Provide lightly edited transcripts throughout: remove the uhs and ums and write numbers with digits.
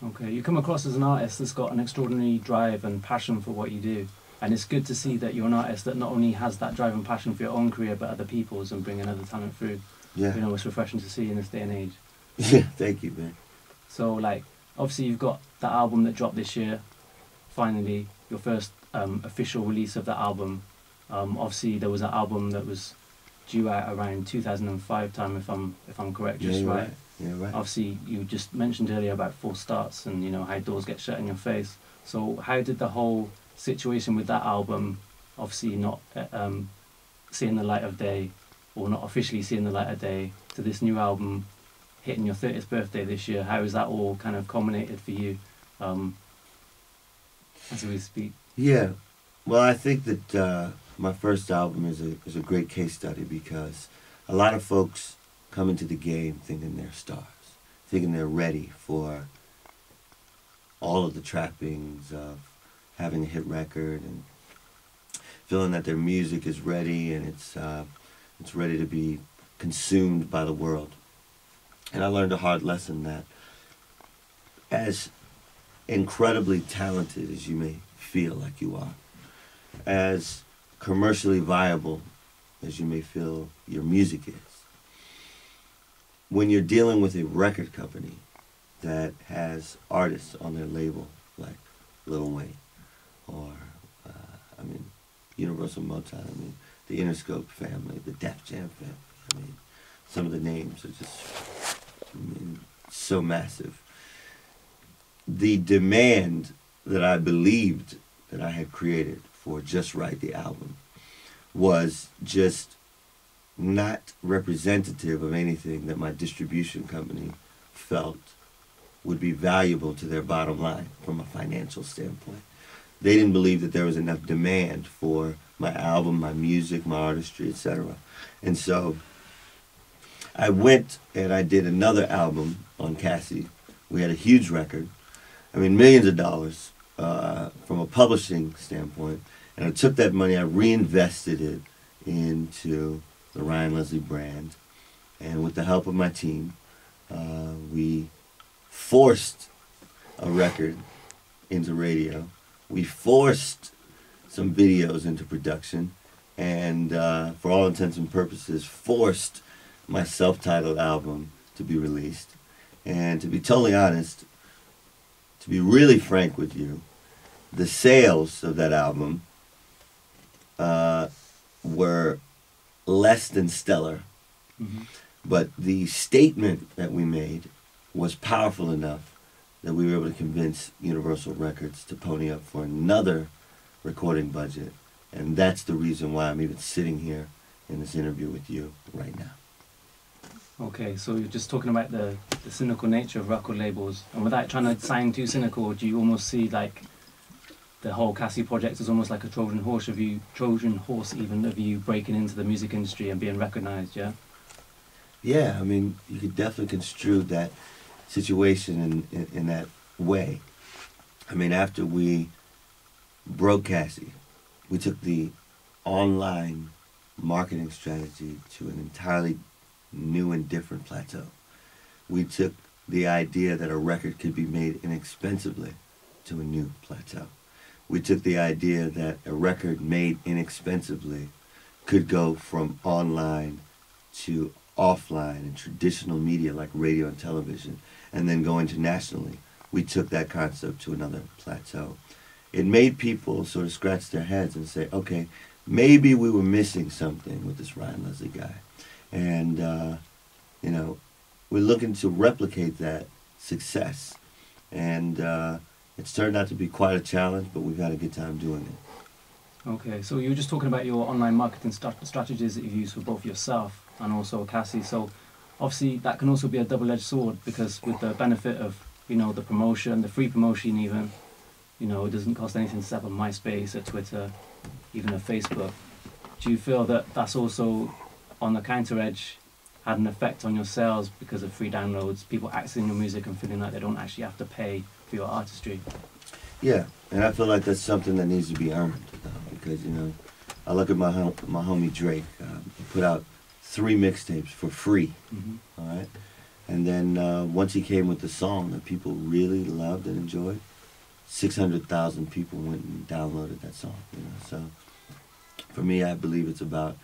Okay, you come across as an artist that's got an extraordinary drive and passion for what you do. And it's good to see that you're an artist that not only has that drive and passion for your own career, but other people's and bringing other talent through. Yeah. You know, it's refreshing to see in this day and age. Yeah, thank you, man. So, like, obviously you've got that album that dropped this year, finally, your first official release of that album. Obviously there was an album that was due out around 2005 time, if I'm correct, Yeah, just you're right. right. Yeah, right. Obviously, you just mentioned earlier about false starts and you know how doors get shut in your face. So, how did the whole situation with that album, obviously not seeing the light of day, or not officially seeing the light of day, to this new album hitting your 30th birthday this year? How has that all kind of culminated for you, as we speak? Yeah, well, I think that my first album is a great case study because a lot of folks come into the game thinking they're stars, thinking they're ready for all of the trappings of having a hit record and feeling that their music is ready and it's ready to be consumed by the world. And I learned a hard lesson that as incredibly talented as you may feel like you are, as commercially viable as you may feel your music is, when you're dealing with a record company that has artists on their label like Lil Wayne or, Universal Motown, the Interscope family, the Def Jam family, some of the names are just, so massive. The demand that I believed that I had created for Just Right, the album, was just not representative of anything that my distribution company felt would be valuable to their bottom line from a financial standpoint. They didn't believe that there was enough demand for my album, my music, my artistry, etc. And so I went and I did another album on Cassie. We had a huge record. Millions of dollars from a publishing standpoint. And I took that money, I reinvested it into the Ryan Leslie brand. And with the help of my team, we forced a record into radio. We forced some videos into production. And for all intents and purposes, forced my self-titled album to be released. And to be totally honest, to be really frank with you, the sales of that album were less than stellar. Mm-hmm. But the statement that we made was powerful enough that we were able to convince Universal Records to pony up for another recording budget. And that's the reason why I'm even sitting here in this interview with you right now. Okay, so you're just talking about the cynical nature of record labels, and without trying to sound too cynical, do you almost see like the whole Cassie project as almost like a Trojan horse of you breaking into the music industry and being recognized, yeah? Yeah, you could definitely construe that situation in that way. After we broke Cassie, we took the online marketing strategy to an entirely new and different plateau. We took the idea that a record could be made inexpensively to a new plateau. We took the idea that a record made inexpensively could go from online to offline and traditional media like radio and television, and then go internationally. We took that concept to another plateau. It made people sort of scratch their heads and say, okay, maybe we were missing something with this Ryan Leslie guy. And, we're looking to replicate that success. And it's turned out to be quite a challenge, but we've had a good time doing it. Okay, so you were just talking about your online marketing strategies that you've used for both yourself and also Cassie. So obviously that can also be a double-edged sword, because with the benefit of, the promotion, the free promotion even, it doesn't cost anything to set up a MySpace, a Twitter, even a Facebook. Do you feel that that's also, on the counter edge, had an effect on your sales because of free downloads, people accessing your music and feeling like they don't actually have to pay for your artistry? Yeah, and I feel like that's something that needs to be earned, because, I look at my homie Drake. He put out 3 mixtapes for free, Mm-hmm. all right? And then once he came with the song that people really loved and enjoyed, 600,000 people went and downloaded that song. You know, so for me, I believe it's about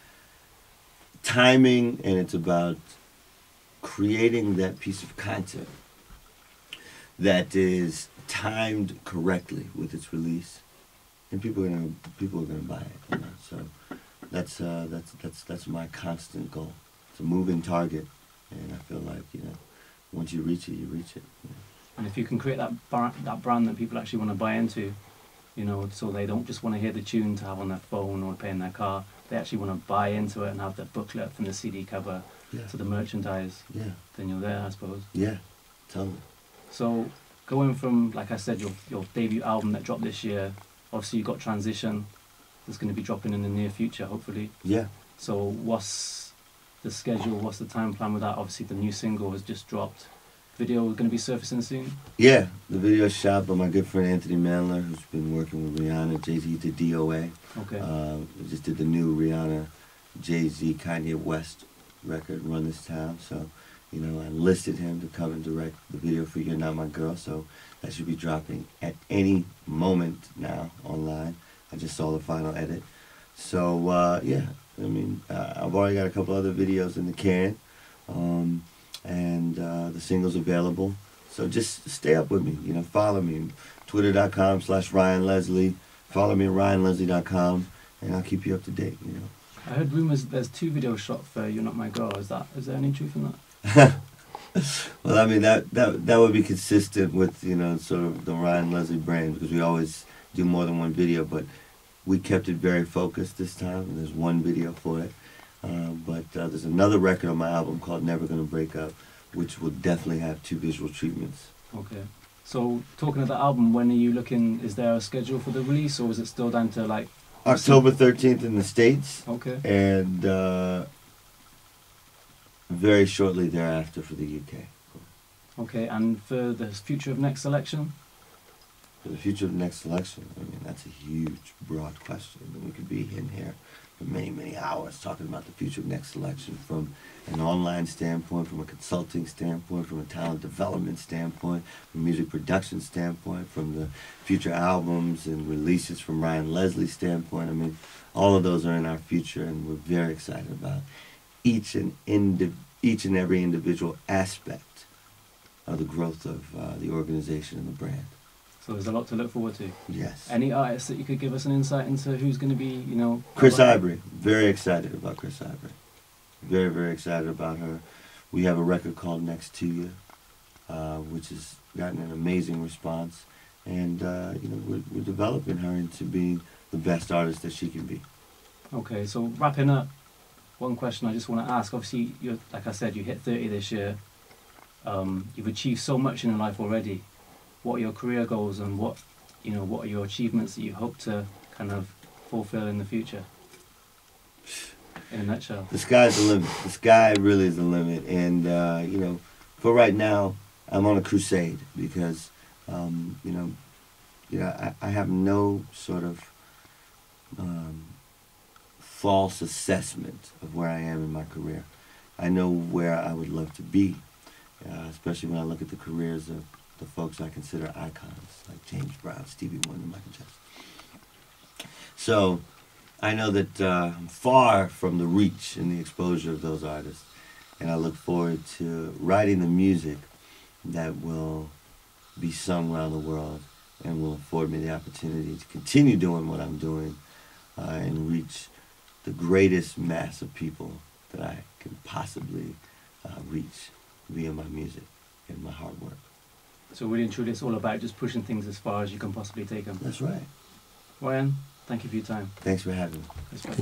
timing, and it's about creating that piece of content that is timed correctly with its release, and people are gonna buy it. You know, so that's my constant goal. It's a moving target, and I feel like, you know, once you reach it, you reach it. You know. And if you can create that brand that people actually want to buy into, you know, so they don't just want to hear the tune to have on their phone or play in their car, they actually want to buy into it and have the booklet from the CD cover to the merchandise, then you're there, I suppose. Yeah, totally. So going from, like I said, your debut album that dropped this year, obviously you got Transition that's going to be dropping in the near future, hopefully. Yeah. So what's the schedule, what's the time plan with that? Obviously the new single has just dropped. Video going to be surfacing soon? Yeah, the video is shot by my good friend Anthony Mandler, who's been working with Rihanna. Jay-Z did DOA. Okay. We just did the new Rihanna, Jay-Z, Kanye West record, Run This Town. So, you know, I enlisted him to come and direct the video for You're Not My Girl. So that should be dropping at any moment now online. I just saw the final edit. So, yeah, I mean, I've already got a couple other videos in the can. And the single's available. So just stay up with me, you know, follow me, twitter.com/Ryan Leslie, follow me at RyanLeslie.com, and I'll keep you up to date, you know. I heard rumours there's 2 videos shot for You're Not My Girl. Is there any truth in that? Well, I mean, that would be consistent with, you know, sort of the Ryan Leslie brand, because we always do more than one video, but we kept it very focused this time, and there's one video for it. But there's another record on my album called Never Gonna Break Up, which will definitely have 2 visual treatments. Okay. So talking of the album, when are you looking, is there a schedule for the release, or is it still down to like... October 13th in the States. Okay. And very shortly thereafter for the UK. Okay, and for the future of Next Selection? For the future of Next Selection, I mean, that's a huge, broad question. I mean, we could be in here for many, many hours talking about the future of Next Selection from an online standpoint, from a consulting standpoint, from a talent development standpoint, from a music production standpoint, from the future albums and releases from Ryan Leslie's standpoint. I mean, all of those are in our future, and we're very excited about each and every individual aspect of the growth of the organization and the brand. So there's a lot to look forward to. Yes. Any artists that you could give us an insight into who's going to be, you know... Chris Ivory. Very excited about Chris Ivory. Very, very excited about her. We have a record called Next to You, which has gotten an amazing response. And, you know, we're developing her into being the best artist that she can be. Okay, so wrapping up, one question I just want to ask. Obviously, you're, like I said, you hit 30 this year. You've achieved so much in your life already. What are your career goals, and what are your achievements that you hope to kind of fulfill in the future? In a nutshell. The sky's the limit. The sky really is the limit. And, you know, for right now, I'm on a crusade because, I have no sort of false assessment of where I am in my career. I know where I would love to be, especially when I look at the careers of the folks I consider icons, like James Brown, Stevie Wonder, Michael Jackson. So I know that I'm far from the reach and the exposure of those artists, and I look forward to writing the music that will be sung around the world and will afford me the opportunity to continue doing what I'm doing and reach the greatest mass of people that I can possibly reach via my music and my hard work. So really and truly, it's all about just pushing things as far as you can possibly take them. That's right. Ryan, thank you for your time. Thanks for having me. Respect.